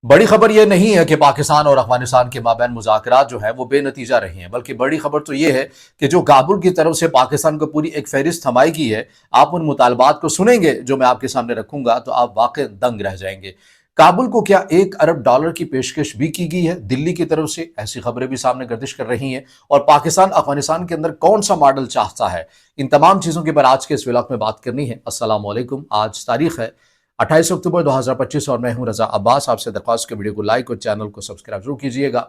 बड़ी खबर ये नहीं है कि पाकिस्तान और अफगानिस्तान के माबैन मुज़ाकरात जो है वो बेनतीजा रहे हैं, बल्कि बड़ी खबर तो ये है कि जो काबुल की तरफ से पाकिस्तान को पूरी एक फहरिस्त हमाई की है। आप उन मुतालबात को सुनेंगे जो मैं आपके सामने रखूंगा तो आप वाकई दंग रह जाएंगे। काबुल को क्या $1 अरब की पेशकश भी की गई है दिल्ली की तरफ से? ऐसी खबरें भी सामने गर्दिश कर रही हैं। और पाकिस्तान अफगानिस्तान के अंदर कौन सा मॉडल चाहता है, इन तमाम चीज़ों के बारे आज के इस व्लॉग में बात करनी है। अस्सलाम वालेकुम। आज तारीख है 28 अक्टूबर 2025 और मैं हूं रजा अब्बास। आपसे दरख्वास्त के वीडियो को लाइक और चैनल को सब्सक्राइब जरूर कीजिएगा।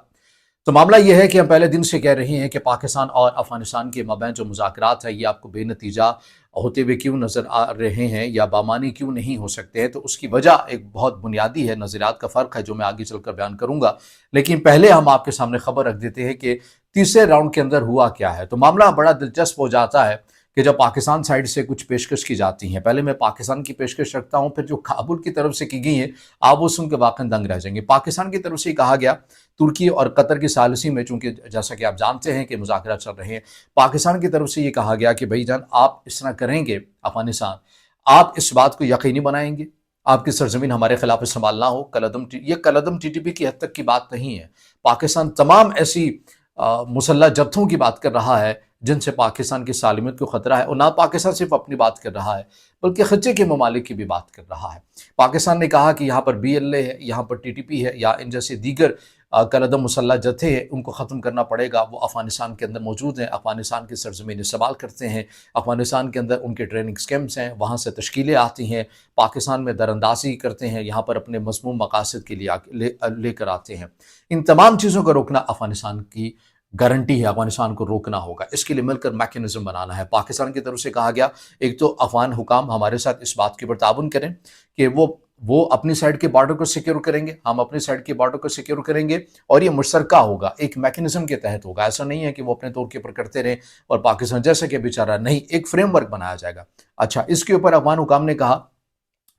तो मामला यह है कि हम पहले दिन से कह रहे हैं कि पाकिस्तान और अफगानिस्तान के मबैन जो मुज़ाकरात है ये आपको बेनतीजा होते हुए क्यों नज़र आ रहे हैं या बामानी क्यों नहीं हो सकते हैं। तो उसकी वजह एक बहुत बुनियादी है, नज़रियात का फ़र्क है जो मैं आगे चलकर बयान करूंगा। लेकिन पहले हम आपके सामने खबर रख देते हैं कि तीसरे राउंड के अंदर हुआ क्या है। तो मामला बड़ा दिलचस्प हो जाता है कि जब पाकिस्तान साइड से कुछ पेशकश की जाती हैं, पहले मैं पाकिस्तान की पेशकश रखता हूं, फिर जो काबुल की तरफ से की गई है आप वो सुन के वाकई दंग रह जाएंगे। पाकिस्तान की तरफ से कहा गया, तुर्की और कतर की सालिसी में, चूंकि जैसा कि आप जानते हैं कि मुज़ाकरात चल रहे हैं, पाकिस्तान की तरफ से ये कहा गया कि भाईजान आप इस तरह करेंगे अफगानिस्तान, आप इस बात को यकीनी बनाएंगे आपकी सरजमीन हमारे खिलाफ इस्तेमाल ना हो। ये कलअदम टीटीपी की हद तक की बात नहीं है। पाकिस्तान तमाम ऐसी मुसल्लह जत्थों की बात कर रहा है जिनसे पाकिस्तान की सालिमियत को खतरा है। और ना पाकिस्तान सिर्फ अपनी बात कर रहा है बल्कि खच्चे के ममालिक की भी बात कर रहा है। पाकिस्तान ने कहा कि यहाँ पर BLA है, यहाँ पर TTP है या इन जैसे दीगर कलअदम मुसल्लह जत्थे हैं, उनको ख़त्म करना पड़ेगा। वो अफगानिस्तान के अंदर मौजूद हैं, अफगानिस्तान की सरजमीन इस्तेमाल करते हैं, अफगानिस्तान के अंदर उनके ट्रेनिंग कैंप्स हैं, वहाँ से तश्कीलें आती हैं, पाकिस्तान में दरअंदाजी करते हैं, यहाँ पर अपने मज़मूम मकासद के लिए लेकर आते हैं। इन तमाम चीज़ों को रोकना अफगानिस्तान की गारंटी है, अफगानिस्तान को रोकना होगा। इसके लिए मिलकर मैकेनिज्म बनाना है। पाकिस्तान की तरफ से कहा गया, एक तो अफगान हुकाम हमारे साथ इस बात के ऊपर ताउन करें कि वो अपनी साइड के बॉर्डर को सिक्योर करेंगे, हम अपनी साइड के बॉर्डर को सिक्योर करेंगे, और ये मुश्तरका होगा, एक मैकेनिज्म के तहत होगा। ऐसा नहीं है कि वो अपने तौर के ऊपर करते रहें और पाकिस्तान जैसे कि बेचारा, नहीं, एक फ्रेमवर्क बनाया जाएगा। अच्छा, इसके ऊपर अफगान हुकाम ने कहा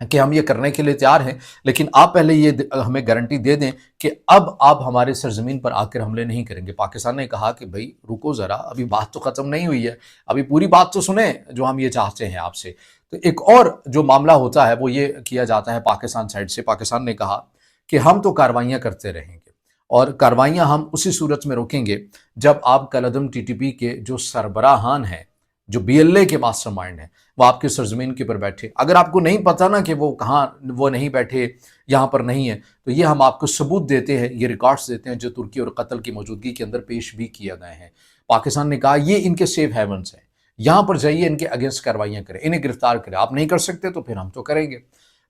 कि हम ये करने के लिए तैयार हैं, लेकिन आप पहले ये हमें गारंटी दे दें कि अब आप हमारे सरजमीन पर आकर हमले नहीं करेंगे। पाकिस्तान ने कहा कि भाई रुको ज़रा, अभी बात तो ख़त्म नहीं हुई है, अभी पूरी बात तो सुने जो हम ये चाहते हैं आपसे। तो एक और जो मामला होता है वो ये किया जाता है पाकिस्तान साइड से। पाकिस्तान ने कहा कि हम तो कार्रवाइयाँ करते रहेंगे और कार्रवाइयाँ हम उसी सूरत में रोकेंगे जब आप कलअदम TTP के जो सरबराहान हैं, जो BLA के मास्टरमाइंड हैं, वो आपकी सरजमीन के ऊपर बैठे। अगर आपको नहीं पता ना कि वो कहाँ, वो नहीं बैठे, यहाँ पर नहीं है, तो ये हम आपको सबूत देते हैं, ये रिकॉर्ड्स देते हैं जो तुर्की और कतर की मौजूदगी के अंदर पेश भी किए गए हैं। पाकिस्तान ने कहा ये इनके सेफ हेवन्स हैं, यहाँ पर जाइए, इनके अगेंस्ट कार्रवाइयाँ करें, इन्हें गिरफ्तार करें। आप नहीं कर सकते तो फिर हम तो करेंगे।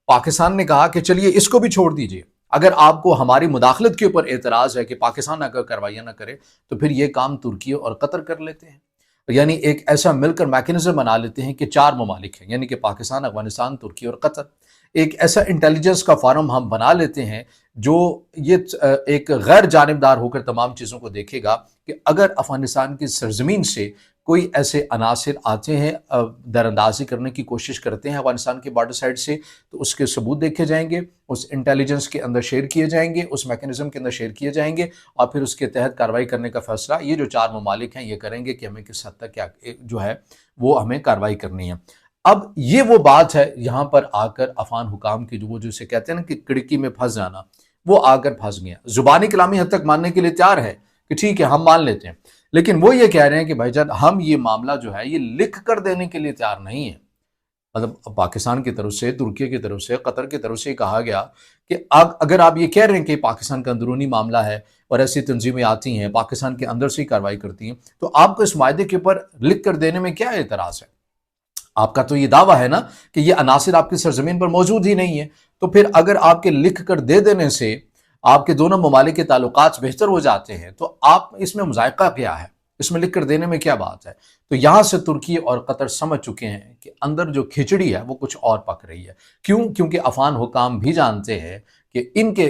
पाकिस्तान ने कहा कि चलिए इसको भी छोड़ दीजिए, अगर आपको हमारी मुदाखलत के ऊपर एतराज़ है कि पाकिस्तान अगर कार्रवाइयाँ ना करे तो फिर ये काम तुर्की और कतर कर लेते हैं। यानी एक ऐसा मिलकर मैकेनिज्म बना लेते हैं कि 4 ममालिक हैं, यानी कि पाकिस्तान, अफगानिस्तान, तुर्की और कतर। एक ऐसा इंटेलिजेंस का फार्म हम बना लेते हैं जो ये एक गैर जानिबदार होकर तमाम चीज़ों को देखेगा कि अगर अफगानिस्तान की सरजमीन से कोई ऐसे अनासिर आते हैं, दरअंदाजी करने की कोशिश करते हैं अफगानिस्तान के बॉर्डर साइड से, तो उसके सबूत देखे जाएंगे, उस इंटेलिजेंस के अंदर शेयर किए जाएंगे, उस मैकेनिज्म के अंदर शेयर किए जाएंगे, और फिर उसके तहत कार्रवाई करने का फैसला ये जो 4 ममालिक हैं ये करेंगे कि हमें किस हद तक क्या जो है वो हमें कार्रवाई करनी है। अब ये वो बात है यहाँ पर आकर अफगान हुकाम की जो जिसे कहते हैं ना कि खिड़की में फंस जाना, वो आकर फंस गया। जुबानी कलामी हद तक मानने के लिए तैयार है कि ठीक है हम मान लेते हैं, लेकिन वो ये कह रहे हैं कि भाईजान हम ये मामला जो है ये लिख कर देने के लिए तैयार नहीं है। मतलब पाकिस्तान की तरफ से, तुर्की की तरफ से, कतर की तरफ से कहा गया कि अगर आप ये कह रहे हैं कि पाकिस्तान का अंदरूनी मामला है और ऐसी तंजीमें आती हैं पाकिस्तान के अंदर से ही कार्रवाई करती हैं, तो आपको इस मायदे के ऊपर लिख कर देने में क्या एतराज़ है? आपका तो ये दावा है ना कि ये अनासिर आपकी सरजमीन पर मौजूद ही नहीं है। तो फिर अगर आपके लिख कर दे देने से आपके दोनों ममालिक के ताल्लुकात बेहतर हो जाते हैं तो आप इसमें मुज़ायका क्या है, इसमें लिख कर देने में क्या बात है? तो यहाँ से तुर्की और कतर समझ चुके हैं कि अंदर जो खिचड़ी है वो कुछ और पक रही है। क्यों? क्योंकि अफगान हुकाम भी जानते हैं कि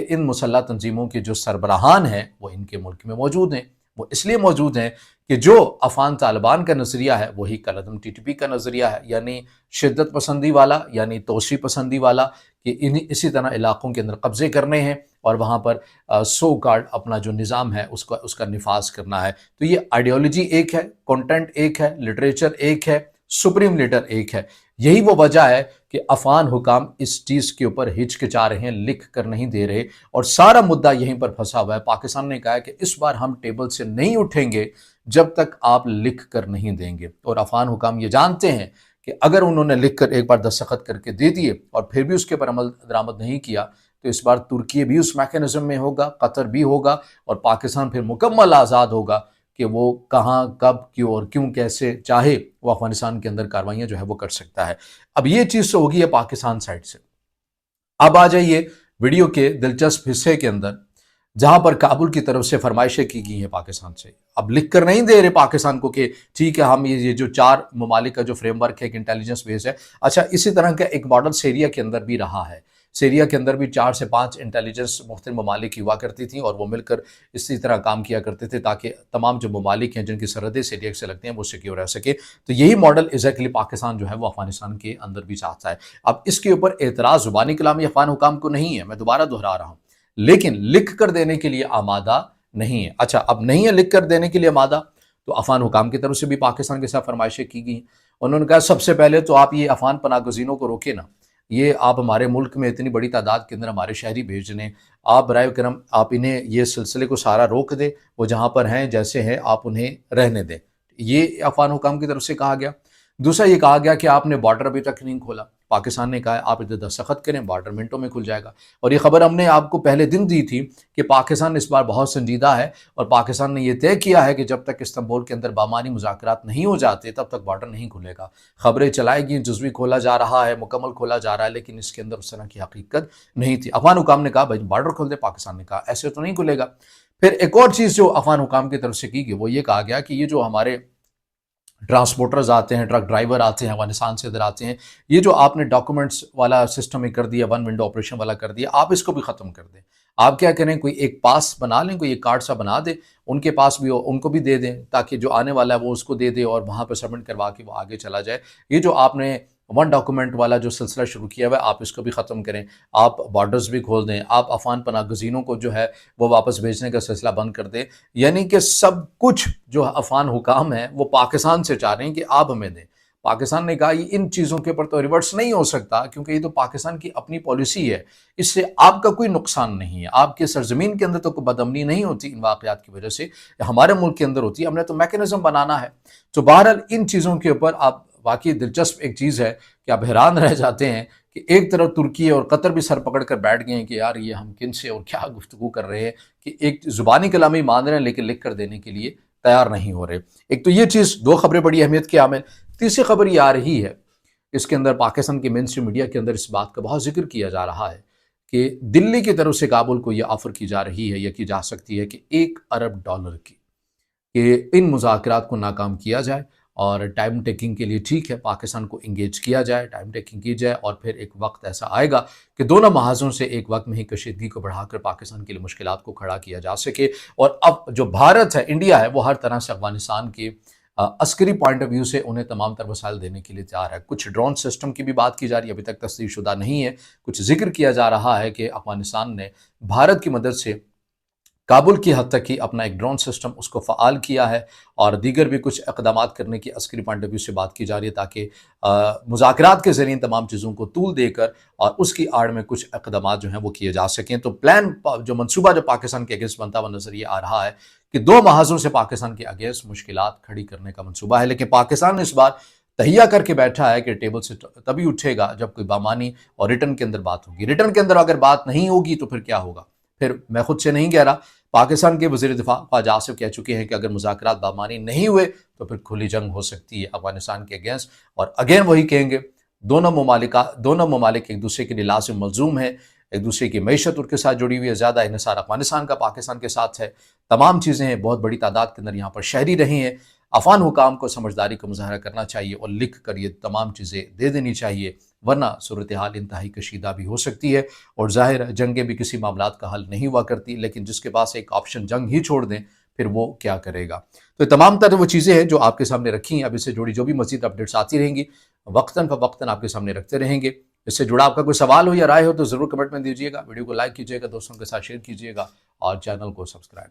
इन मुसल्लह तंजीमों के जो सरबराहान हैं वो इनके मुल्क में मौजूद हैं। वो इसलिए मौजूद हैं कि जो अफगान तालिबान का नज़रिया है वही कलअदम TTP का नज़रिया है, यानी शिद्दत पसंदी वाला, यानी तोशी पसंदी वाला, कि इसी तरह इलाकों के अंदर कब्जे करने हैं और वहाँ पर सो कार्ड अपना जो निज़ाम है उसका निफाज करना है। तो ये आइडियोलॉजी एक है, कंटेंट एक है, लिटरेचर एक है, सुप्रीम लीडर एक है। यही वो वजह है कि अफगान हुकाम इस चीज के ऊपर हिचकिचा रहे हैं, लिख कर नहीं दे रहे, और सारा मुद्दा यहीं पर फंसा हुआ है। पाकिस्तान ने कहा है कि इस बार हम टेबल से नहीं उठेंगे जब तक आप लिख कर नहीं देंगे, और अफगान हुकाम ये जानते हैं कि अगर उन्होंने लिख कर एक बार दस्तखत करके दे दिए और फिर भी उसके पर अमल दरामद नहीं किया, तो इस बार तुर्की भी उस मैकेनिज्म में होगा, कतर भी होगा, और पाकिस्तान फिर मुकम्मल आज़ाद होगा कि वो कहाँ, कब, क्यों और क्यों, कैसे चाहे वो अफगानिस्तान के अंदर कार्रवाइयाँ जो है वो कर सकता है। अब ये चीज़ तो होगी है पाकिस्तान साइड से। अब आ जाइए वीडियो के दिलचस्प हिस्से के अंदर, जहां पर काबुल की तरफ से फरमाइशें की गई हैं पाकिस्तान से। अब लिख कर नहीं दे रहे पाकिस्तान को कि ठीक है, हम ये जो 4 ममालिक का जो फ्रेमवर्क है, एक इंटेलिजेंस बेस है। अच्छा, इसी तरह का एक मॉडल सीरिया के अंदर भी रहा है। सीरिया के अंदर भी 4 से 5 इंटेलिजेंस मुख्तलिफ ममालिक की हुआ करती थी, और वो मिलकर इसी तरह काम किया करते थे ताकि तमाम जो ममालिक हैं जिनकी सरहदें सीरिया से लगती हैं वो सिक्योर रह सके। तो यही मॉडल एग्जैक्टली पाकिस्तान जो है वो अफगानिस्तान के अंदर भी चाहता है। अब इसके ऊपर एतराज़ ज़ुबानी कलामी अफगान हुकाम को नहीं है, मैं दोबारा दोहरा रहा हूँ, लेकिन लिख कर देने के लिए आमादा नहीं है। अच्छा, अब नहीं है लिख कर देने के लिए आमादा, तो अफगान हुकाम की तरफ से भी पाकिस्तान के साथ फरमाइशें की गई। उन्होंने कहा सबसे पहले तो आप ये अफगान पनाहगज़ीनों को रोके ना, ये आप हमारे मुल्क में इतनी बड़ी तादाद के अंदर हमारे शहरी भेज दें, आप बराए करम आप इन्हें ये सिलसिले को सारा रोक दें, वो जहाँ पर हैं जैसे हैं आप उन्हें रहने दें। ये अफगान हुकाम की तरफ से कहा गया। दूसरा ये कहा गया कि आपने बॉर्डर अभी तक नहीं खोला। पाकिस्तान ने कहा आप इधर दस्तखत करें, बॉर्डर मिनटों में खुल जाएगा। और ये खबर हमने आपको पहले दिन दी थी कि पाकिस्तान इस बार बहुत संजीदा है, और पाकिस्तान ने यह तय किया है कि जब तक इस्तांबुल के अंदर बामानी मुज़ाकरात नहीं हो जाते तब तक बॉर्डर नहीं खुलेगा। खबरें चलाएगी जुज़वी खोला जा रहा है, मुकम्मल खोला जा रहा है, लेकिन इसके अंदर उस तरह की हकीकत नहीं थी। अफगान हुकाम ने कहा भाई बॉर्डर खोल दे, पाकिस्तान ने कहा ऐसे तो नहीं खुलेगा। फिर एक और चीज़ जो अफगान हुकाम की तरफ से की गई वो ये कहा गया कि ये जो हमारे ट्रांसपोर्टर्स आते हैं, ट्रक ड्राइवर आते हैं, अफगानिस्तान से इधर आते हैं, ये जो आपने डॉक्यूमेंट्स वाला सिस्टम ही कर दिया, वन विंडो ऑपरेशन वाला कर दिया, आप इसको भी ख़त्म कर दें। आप क्या करें, कोई एक पास बना लें, कोई एक कार्ड सा बना दें, उनके पास भी हो, उनको भी दे दें, ताकि जो आने वाला है वो उसको दे दे और वहाँ पर सबमिट करवा के वो आगे चला जाए। ये जो आपने वन डॉक्यूमेंट वाला जो सिलसिला शुरू किया हुआ है, आप इसको भी ख़त्म करें। आप बॉर्डर्स भी खोल दें, आप अफगान पनाहगज़ीनों को जो है वो वापस भेजने का सिलसिला बंद कर दें। यानी कि सब कुछ जो अफगान हुकाम है वो पाकिस्तान से चाह रहे हैं कि आप हमें दें। पाकिस्तान ने कहा इन चीज़ों के ऊपर तो रिवर्स नहीं हो सकता, क्योंकि ये तो पाकिस्तान की अपनी पॉलिसी है, इससे आपका कोई नुकसान नहीं है। आपके सरजमीन के अंदर तो कोई बदअमनी नहीं होती इन वाक़यात की वजह से, हमारे मुल्क के अंदर होती है, हमने तो मैकेनिज्म बनाना है। तो बहरहाल इन चीज़ों के ऊपर आप वाकई दिलचस्प एक चीज़ है कि आप हैरान रह जाते हैं कि एक तरफ तुर्की और कतर भी सर पकड़ कर बैठ गए हैं कि यार ये हम किन से और क्या गुफ्तगू कर रहे हैं, कि एक ज़ुबानी कलामी मान रहे हैं लेकिन लिख कर देने के लिए तैयार नहीं हो रहे। एक तो ये चीज़, दो खबरें बड़ी अहमियत की हामिल। तीसरी खबर ये आ रही है, इसके अंदर पाकिस्तान के मेन स्ट्रीम मीडिया के अंदर इस बात का बहुत जिक्र किया जा रहा है कि दिल्ली की तरफ से काबुल को यह ऑफ़र की जा रही है या की जा सकती है कि $1 अरब की, कि इन मुज़ाकरात को नाकाम किया जाए और टाइम टेकिंग के लिए ठीक है, पाकिस्तान को इंगेज किया जाए, टाइम टेकिंग की जाए, और फिर एक वक्त ऐसा आएगा कि दोनों महाजों से एक वक्त में ही कशीदगी को बढ़ाकर पाकिस्तान के लिए मुश्किलात को खड़ा किया जा सके। और अब जो भारत है, इंडिया है, वो हर तरह से अफगानिस्तान के अस्करी पॉइंट ऑफ व्यू से उन्हें तमाम तर वसाइल देने के लिए तैयार है। कुछ ड्रोन सिस्टम की भी बात की जा रही है, अभी तक तस्दीक शुदा नहीं है। कुछ जिक्र किया जा रहा है कि अफगानिस्तान ने भारत की मदद से काबुल की हद तक ही अपना एक ड्रोन सिस्टम उसको फ़ाल किया है, और दीगर भी कुछ इक़दामात करने की अस्करी पॉइंट ऑफ व्यू से बात की जा रही है, ताकि मुज़ाकरात के ज़रिए तमाम चीज़ों को तूल देकर और उसकी आड़ में कुछ इक़दामात जो हैं वो किए जा सकें। तो प्लान जो मंसूबा जो पाकिस्तान के अगेंस्ट बनता हुआ नज़र ये आ रहा है कि दो महाजों से पाकिस्तान के अगेंस्ट मुश्किलात खड़ी करने का मंसूबा है। लेकिन पाकिस्तान ने इस बार तहिया करके बैठा है कि टेबल से तभी उठेगा जब कोई बामानी और रिटर्न के अंदर बात होगी। रिटर्न के अंदर अगर बात नहीं होगी तो फिर क्या होगा? फिर मैं खुद से नहीं कह रहा, पाकिस्तान के वज़ीर दिफ़ा ख्वाजा आसिफ कह चुके हैं कि अगर मुज़ाकरात बामानी नहीं हुए तो फिर खुली जंग हो सकती है अफगानिस्तान के अगेंस्ट। और अगेन वही कहेंगे, दोनों ममालिक एक दूसरे के लिए लाज़िम मलज़ूम है, एक दूसरे की मईशत उनके साथ जुड़ी हुई है, ज़्यादा इन्हिसार अफगानिस्तान का पाकिस्तान के साथ है, तमाम चीज़ें हैं, बहुत बड़ी तादाद के अंदर यहाँ पर शहरी रहे हैं। अफगान हुकाम को समझदारी का मुज़ाहरा करना चाहिए और लिख कर ये तमाम चीज़ें दे देनी चाहिए, वरना सूरत हाल इंतहाई कशीदा भी हो सकती है। और ज़ाहिर है जंगें भी किसी मामलात का हल नहीं हुआ करती, लेकिन जिसके पास एक ऑप्शन जंग ही छोड़ दें फिर वो क्या करेगा। तो तमाम तरह वो चीज़ें हैं जो आपके सामने रखी हैं। अब इससे जुड़ी जो भी मज़ीद अपडेट्स आती रहेंगी वक्तन फ़वक्तन आपके सामने रखते रहेंगे। इससे जुड़ा आपका कोई सवाल हो या राय हो तो ज़रूर कमेंट में दीजिएगा, वीडियो को लाइक कीजिएगा, दोस्तों के साथ शेयर कीजिएगा और चैनल को सब्सक्राइब